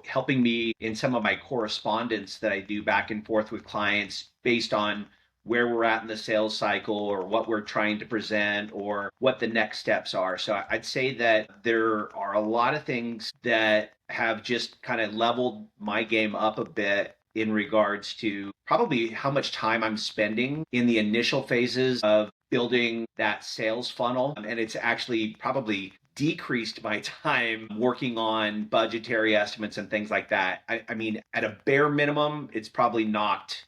helping me in some of my correspondence that I do back and forth with clients based on where we're at in the sales cycle or what we're trying to present or what the next steps are. So I'd say that there are a lot of things that have just kind of leveled my game up a bit in regards to probably how much time I'm spending in the initial phases of building that sales funnel. And it's actually probably decreased my time working on budgetary estimates and things like that. I mean, at a bare minimum, it's probably knocked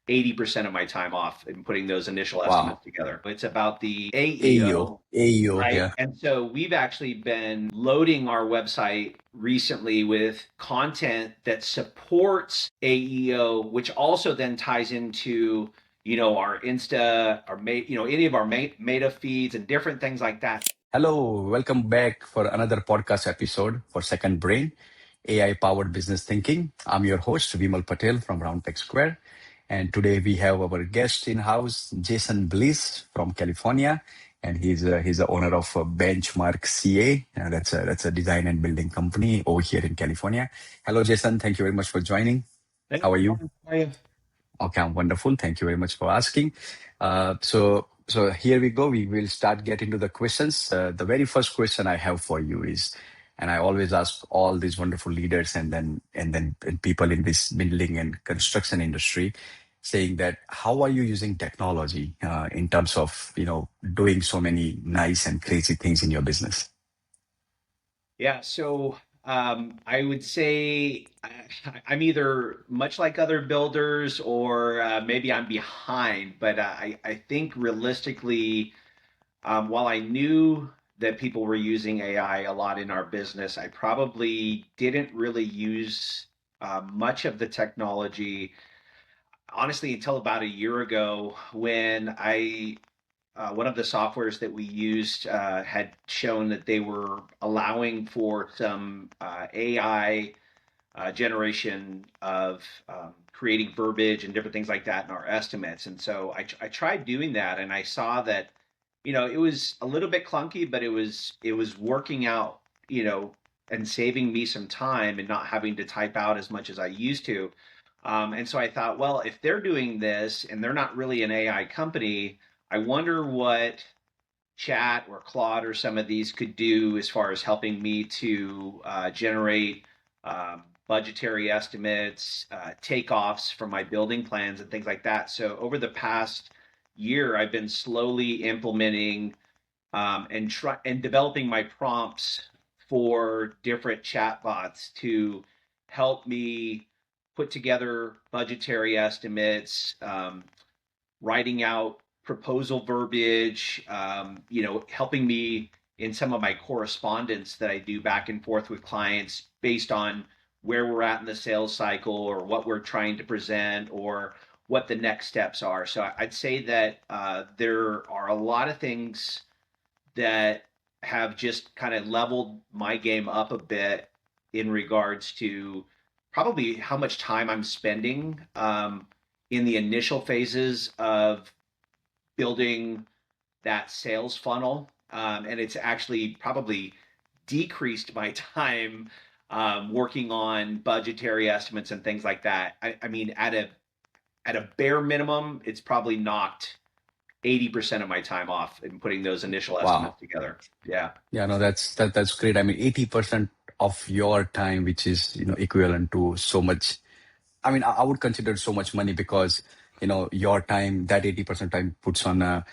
80% of my time off in putting those initial estimates Wow. together. It's about the AEO, AEO, right? yeah. And so we've actually been loading our website recently with content that supports AEO, which also then ties into our Insta, our any of our Meta feeds and different things like that. Hello, welcome back for another podcast episode for Second Brain, AI powered business thinking. I'm your host, Vimal Patel from RoundTechSquare. And today we have our guest in house, Jason Bliss from California. And he's the owner of Benchmark CA. That's a design and building company over here in California. Hello, Jason. Thank you very much for joining. Hey, How are you? how are you? Okay, I'm wonderful. Thank you very much for asking. So here we go. We will start getting to the questions. The very first question I have for you is, and I always ask all these wonderful leaders and people in this building and construction industry, saying that how are you using technology in terms of doing so many nice and crazy things in your business? Yeah, so I would say I'm either much like other builders or maybe I'm behind, but I think realistically, while I knew that people were using AI a lot in our business, I probably didn't really use much of the technology, honestly, until about a year ago when one of the softwares that we used had shown that they were allowing for some AI generation of creating verbiage and different things like that in our estimates. And so I tried doing that, and I saw that it was a little bit clunky, but it was working out, and saving me some time and not having to type out as much as I used to. And so I thought, well, if they're doing this and they're not really an AI company, I wonder what Chat or Claude or some of these could do as far as helping me to generate budgetary estimates, takeoffs from my building plans, and things like that. So over the past year, I've been slowly implementing and developing my prompts for different chatbots to help me put together budgetary estimates, writing out proposal verbiage, helping me in some of my correspondence that I do back and forth with clients based on where we're at in the sales cycle or what we're trying to present or what the next steps are. So I'd say that there are a lot of things that have just kind of leveled my game up a bit in regards to probably how much time I'm spending in the initial phases of building that sales funnel. And it's actually probably decreased my time working on budgetary estimates and things like that. I mean, at a bare minimum, it's probably knocked 80% of my time off in putting those initial estimates Wow. together. Yeah. Yeah, no, that's great. I mean, 80% of your time, which is, equivalent to so much. I mean, I would consider so much money because, your time, that 80% time puts on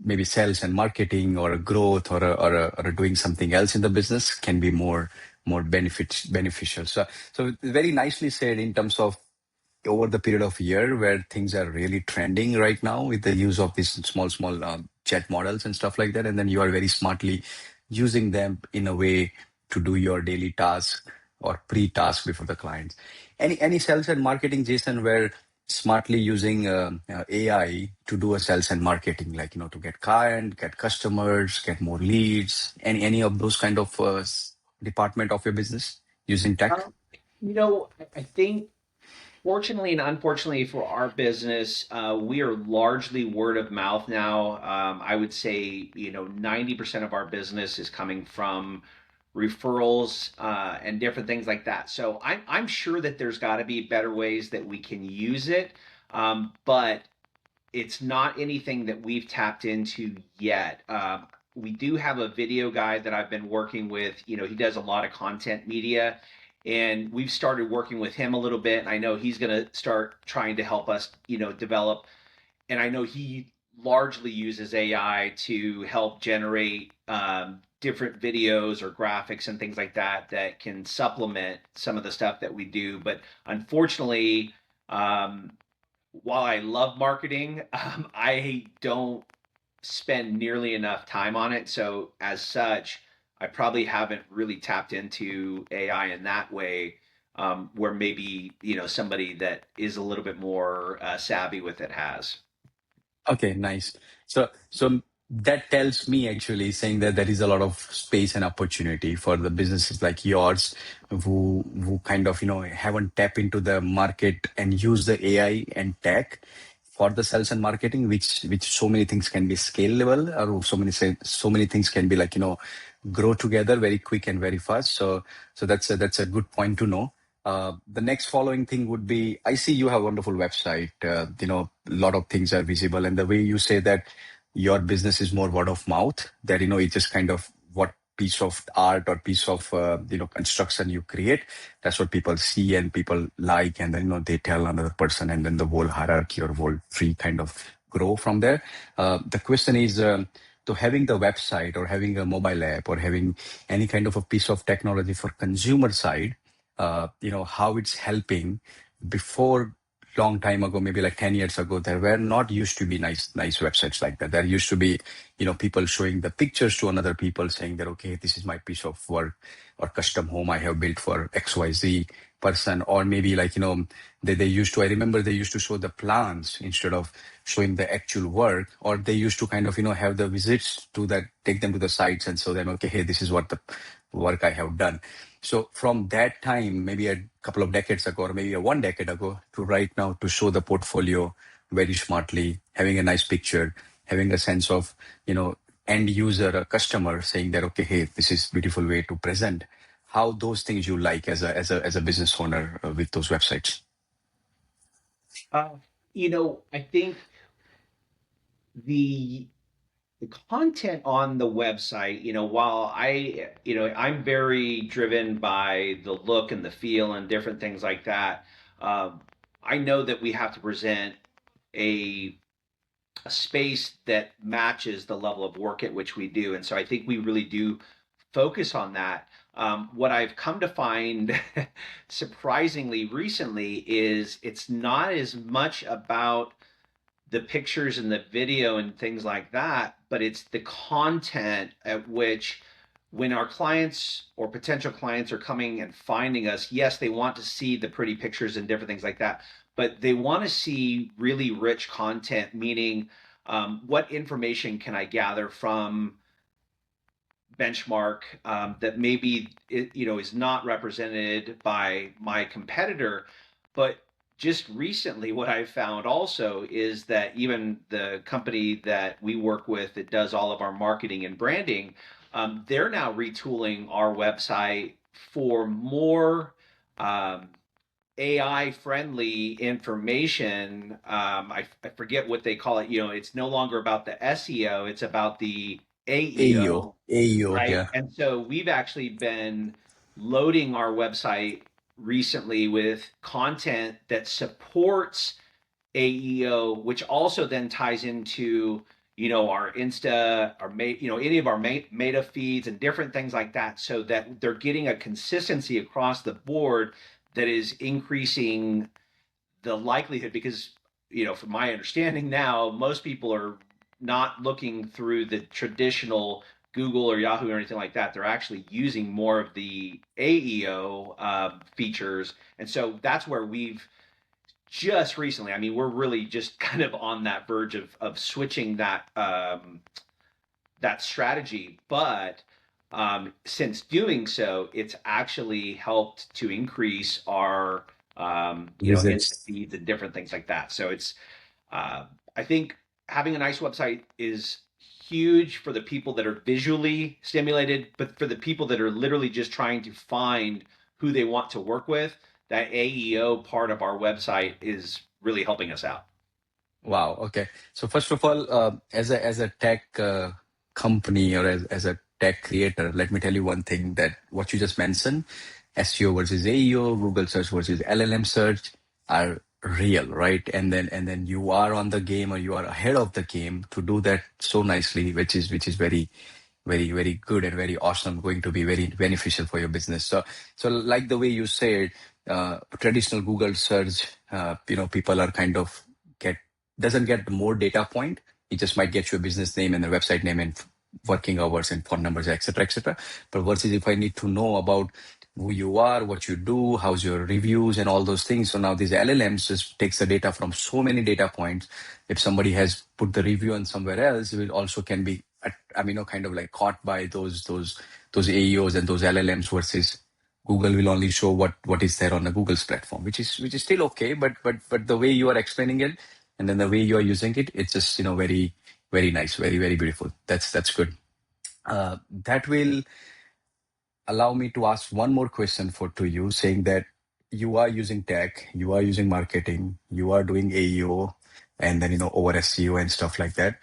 maybe sales and marketing or a growth or doing something else in the business can be more beneficial. So very nicely said in terms of over the period of year where things are really trending right now with the use of these small chat models and stuff like that, and then you are very smartly using them in a way to do your daily task or pre-task before the clients. Any sales and marketing, Jason, where smartly using AI to do a sales and marketing, like to get client, get customers, get more leads, any of those kind of department of your business using tech? Um, I think fortunately and unfortunately for our business, we are largely word of mouth now. I would say, 90% of our business is coming from referrals, and different things like that. So I'm sure that there's got to be better ways that we can use it, but it's not anything that we've tapped into yet. We do have a video guy that I've been working with. You know, he does a lot of content media, and we've started working with him a little bit. And I know he's going to start trying to help us, develop. And I know he largely uses AI to help generate different videos or graphics and things like that that can supplement some of the stuff that we do. But unfortunately, um, while I love marketing, I don't spend nearly enough time on it. So as such, I probably haven't really tapped into AI in that way, where maybe somebody that is a little bit more savvy with it has. Okay, nice. So that tells me actually saying that there is a lot of space and opportunity for the businesses like yours who kind of, haven't tapped into the market and use the AI and tech for the sales and marketing, which so many things can be scalable, or so many things can be like, grow together very quick and very fast. So that's a good point to know. The next following thing would be, I see you have a wonderful website. A lot of things are visible, and the way you say that your business is more word of mouth, that it's just kind of what piece of art or piece of construction you create. That's what people see and people like, and then they tell another person, and then the whole hierarchy or whole tree kind of grow from there. The question is. So having the website or having a mobile app or having any kind of a piece of technology for consumer side, how it's helping. Before, long time ago, maybe like 10 years ago, there were not used to be nice websites like that. There used to be, people showing the pictures to another people saying that, okay, this is my piece of work or custom home I have built for XYZ person. Or maybe like, they used to, I remember they used to show the plans instead of showing the actual work, or they used to kind of, have the visits to that, take them to the sites and show them, okay, hey, this is what the work I have done. So from that time, maybe a couple of decades ago, or maybe 1 decade ago, to right now, to show the portfolio very smartly, having a nice picture, having a sense of, end user, a customer saying that, okay, hey, this is beautiful way to present. How those things you like as a business owner with those websites? Uh, I think the the content on the website, while I'm very driven by the look and the feel and different things like that. Um, I know that we have to present a a space that matches the level of work at which we do, and so I think we really do focus on that. What I've come to find surprisingly recently is it's not as much about the pictures and the video and things like that, but it's the content at which when our clients or potential clients are coming and finding us, yes, they want to see the pretty pictures and different things like that, but they want to see really rich content, meaning what information can I gather from benchmark that maybe is not represented by my competitor. But just recently, what I've found also is that even the company that we work with that does all of our marketing and branding, they're now retooling our website for more AI friendly information. I forget what they call it. It's no longer about the SEO, it's about the AEO, AEO, AEO, right? yeah. And so we've actually been loading our website recently with content that supports AEO, which also then ties into our Insta, our any of our Meta feeds and different things like that, so that they're getting a consistency across the board that is increasing the likelihood. Because from my understanding now, most people are not looking through the traditional Google or Yahoo or anything like that. They're actually using more of the AEO features, and so that's where we've just recently. I mean, we're really just kind of on that verge of switching that strategy, but since doing so, it's actually helped to increase our Insta Visits. feeds and different things like that. So it's I think having a nice website is huge for the people that are visually stimulated, but for the people that are literally just trying to find who they want to work with, that AEO part of our website is really helping us out. Wow. Okay. So first of all, as a tech company or as a tech creator, let me tell you one thing that what you just mentioned, SEO versus AEO, Google search versus LLM search are real, right? And then you are on the game or you are ahead of the game to do that so nicely, which is very good and very awesome, going to be very beneficial for your business. So like the way you said, traditional Google search, people are kind of get doesn't get more data point. It just might get your business name and the website name and working hours and phone numbers, etc., etc. But versus if I need to know about who you are, what you do, how's your reviews, and all those things. So now these LLMs just takes the data from so many data points. If somebody has put the review on somewhere else, it will also can be, kind of like caught by those AEOs and those LLMs versus Google will only show what is there on the Google's platform, which is still okay, but the way you are explaining it and then the way you are using it, it's just very very nice, very beautiful. That's good. That will allow me to ask one more question for to you, saying that you are using tech, you are using marketing, you are doing AEO, and then over SEO and stuff like that.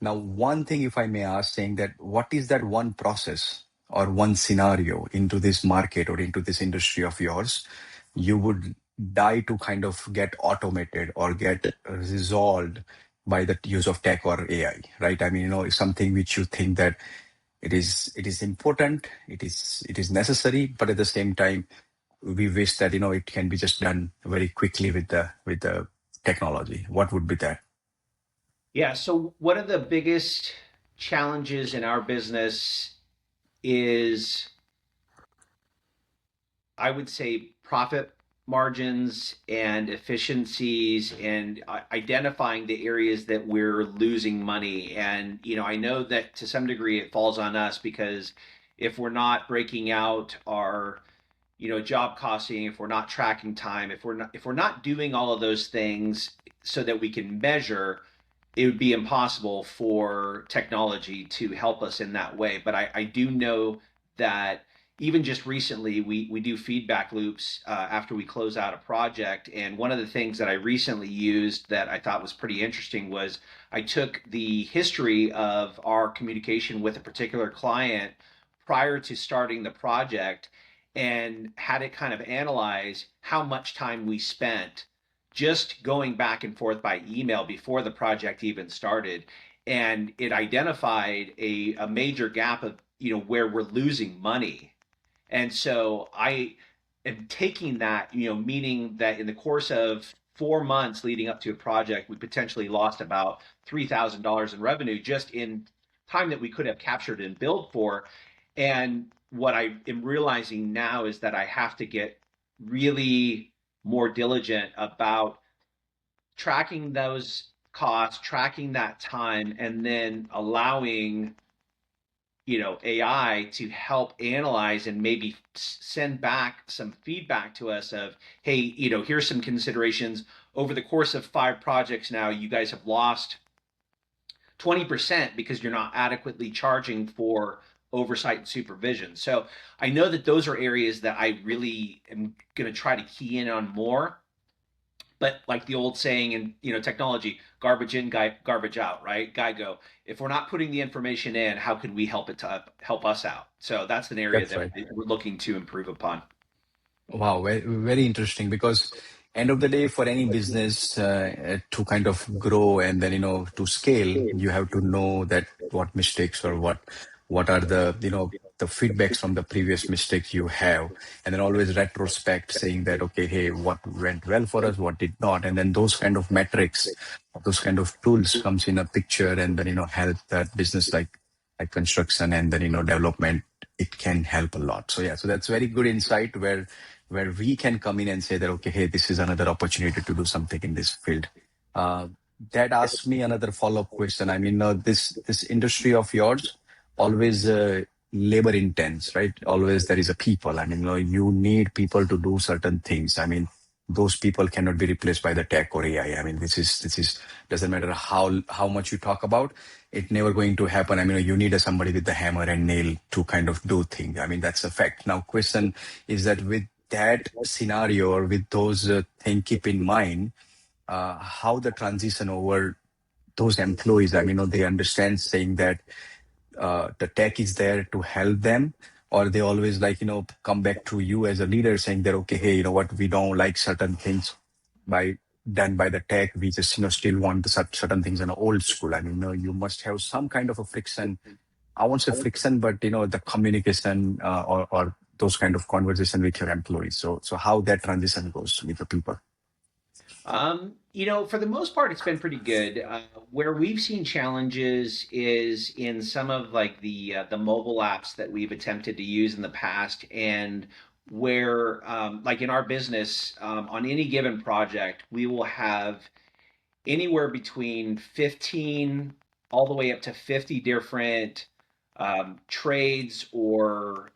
Now, one thing, if I may ask, saying that what is that one process or one scenario into this market or into this industry of yours you would die to kind of get automated or get resolved by the use of tech or AI, right? I mean, it's something which you think that it is important, it is necessary, but at the same time, we wish that it can be just done very quickly with the technology. What would be that? Yeah. So one of the biggest challenges in our business is, I would say, profit margins and efficiencies and identifying the areas that we're losing money. And, I know that to some degree it falls on us because if we're not breaking out our, job costing, if we're not tracking time, if we're not doing all of those things so that we can measure, it would be impossible for technology to help us in that way. But I do know that even just recently, we do feedback loops after we close out a project. And one of the things that I recently used that I thought was pretty interesting was I took the history of our communication with a particular client prior to starting the project and had it kind of analyze how much time we spent just going back and forth by email before the project even started. And it identified a major gap of, where we're losing money. And so I am taking that, meaning that in the course of 4 months leading up to a project, we potentially lost about $3,000 in revenue just in time that we could have captured and billed for. And what I am realizing now is that I have to get really more diligent about tracking those costs, tracking that time, and then allowing AI to help analyze and maybe send back some feedback to us of, hey, here's some considerations over the course of 5 projects. Now you guys have lost 20% because you're not adequately charging for oversight and supervision. So I know that those are areas that I really am going to try to key in on more. But like the old saying in technology, garbage in, garbage out, right? Guy go. If we're not putting the information in, how can we help it to help us out? So that's an area That's that right. we're looking to improve upon. Wow, very interesting, because end of the day, for any business to kind of grow and then to scale, you have to know that what mistakes or what are the feedbacks from the previous mistakes you have, and then always retrospect, saying that okay, hey, what went well for us, what did not, and then those kind of metrics, those kind of tools comes in a picture, and then help that business like construction and then development. It can help a lot. So yeah, so that's very good insight where we can come in and say that, okay, hey, this is another opportunity to do something in this field. Uh, that asks me another follow-up question. I mean, this industry of yours always labor intense, right? Always there is a people. I mean, you need people to do certain things. I mean, those people cannot be replaced by the tech or AI. I mean, this is doesn't matter how much you talk about, it never going to happen. I mean, you need somebody with the hammer and nail to kind of do things. I mean, that's a fact. Now, question is that with that scenario or with those things keep in mind, how the transition over those employees, I mean, they understand saying that the tech is there to help them, or they always like, come back to you as a leader saying that, okay, hey, you know what, we don't like certain things by done by the tech. We just, still want the certain things in the old school. I mean, you must have some kind of a friction. I won't say friction, but the communication or those kind of conversation with your employees. So how that transition goes with the people. For the most part, it's been pretty good. Where we've seen challenges is in some of like the mobile apps that we've attempted to use in the past, and where like in our business, on any given project, we will have anywhere between 15 all the way up to 50 different trades or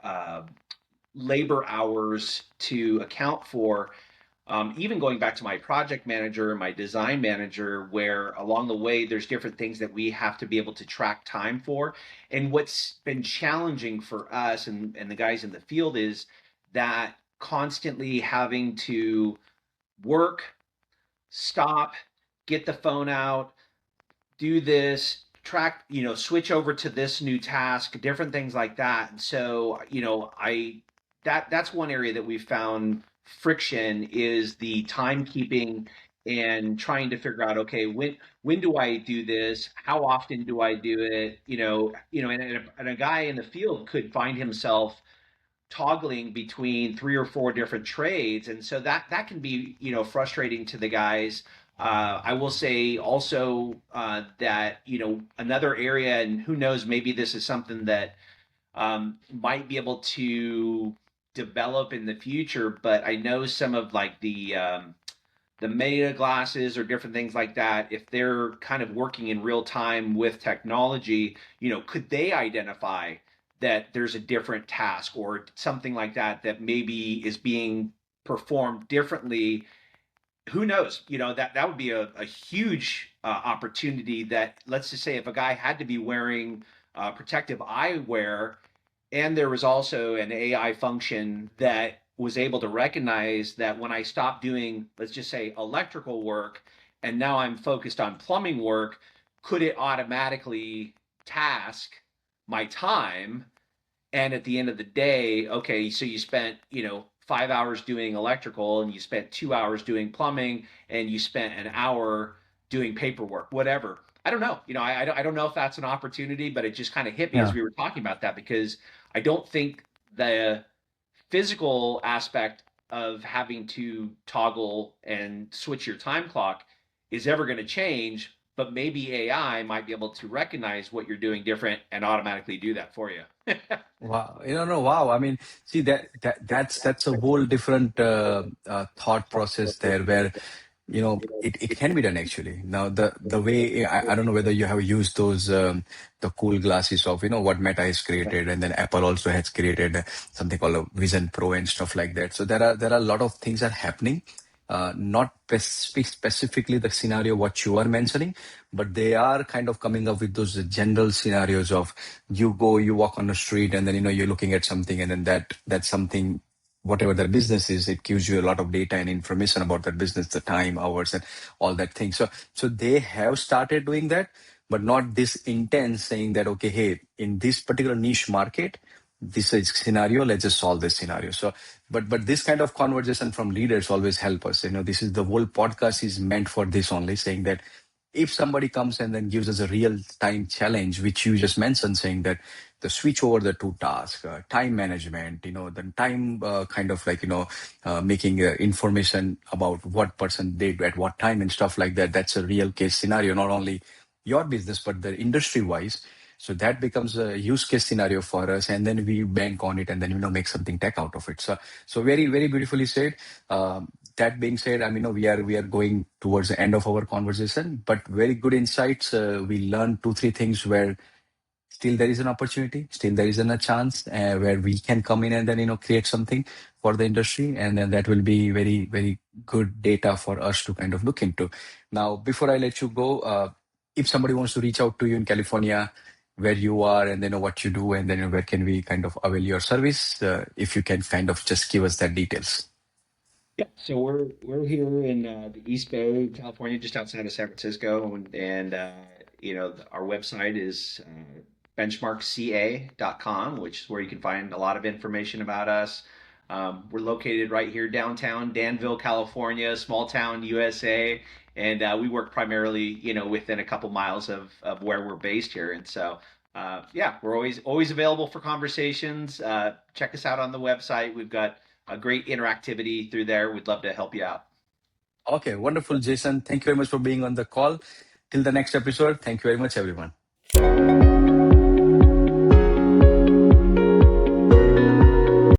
labor hours to account for, even going back to my project manager, my design manager, where along the way there's different things that we have to be able to track time for. And what's been challenging for us and the guys in the field is that constantly having to work, stop, get the phone out, do this, track, switch over to this new task, different things like that. And so, I that's one area that we found friction is the timekeeping and trying to figure out, okay, when do I do this? How often do I do it? And a guy in the field could find himself toggling between three or four different trades, and so that can be frustrating to the guys. I will say also that another area, and who knows, maybe this is something that might be able to develop in the future. But I know some of like the meta glasses or different things like that, if they're kind of working in real time with technology, could they identify that there's a different task or something like that that maybe is being performed differently? Who knows? That would be a huge opportunity. That, let's just say, if a guy had to be wearing protective eyewear, and there was also an AI function that was able to recognize that when I stopped doing, let's just say, electrical work, and now I'm focused on plumbing work, could it automatically task my time? And at the end of the day, okay, so you spent, 5 hours doing electrical, and you spent 2 hours doing plumbing, and you spent an hour doing paperwork, whatever. I don't know. I don't know if that's an opportunity, but it just kind of hit me as Yeah. we were talking about that, because I don't think the physical aspect of having to toggle and switch your time clock is ever going to change, but maybe AI might be able to recognize what you're doing different and automatically do that for you. Wow, no, wow. I mean, see that's a whole different thought process there, where it can be done actually. Now the way I don't know whether you have used those the cool glasses of what Meta has created, and then Apple also has created something called a Vision Pro and stuff like that. So there are a lot of things are happening. Not specifically the scenario what you are mentioning, but they are kind of coming up with those general scenarios of you walk on the street, and then you're looking at something, and then that's something, whatever their business is, it gives you a lot of data and information about that business, the time, hours, and all that thing. So they have started doing that, but not this intense saying that, okay, hey, in this particular niche market, this is scenario, let's just solve this scenario. So but this kind of conversation from leaders always help us. This is the whole podcast is meant for this only, saying that if somebody comes and then gives us a real time challenge, which you just mentioned, saying that the switch over the two tasks, time management, the time kind of like, making information about what person did at what time and stuff like that. That's a real case scenario, not only your business, but the industry wise. So that becomes a use case scenario for us, and then we bank on it, and then make something tech out of it. So very very beautifully said. That being said, I mean, we are going towards the end of our conversation, but very good insights. We learned two three things where still there is an opportunity, still there is a chance where we can come in and then create something for the industry, and then that will be very very good data for us to kind of look into. Now, before I let you go, if somebody wants to reach out to you in California, where you are, and they know what you do, and then where can we kind of avail your service, if you can kind of just give us that details. Yeah, so we're here in the East Bay, California, just outside of San Francisco, and our website is benchmarkca.com, which is where you can find a lot of information about us. We're located right here downtown Danville, California, small town USA, and we work primarily, within a couple miles of where we're based here, and so. Yeah, we're always available for conversations. Check us out on the website. We've got a great interactivity through there. We'd love to help you out. Okay, wonderful, Jason. Thank you very much for being on the call. Till the next episode, thank you very much, everyone.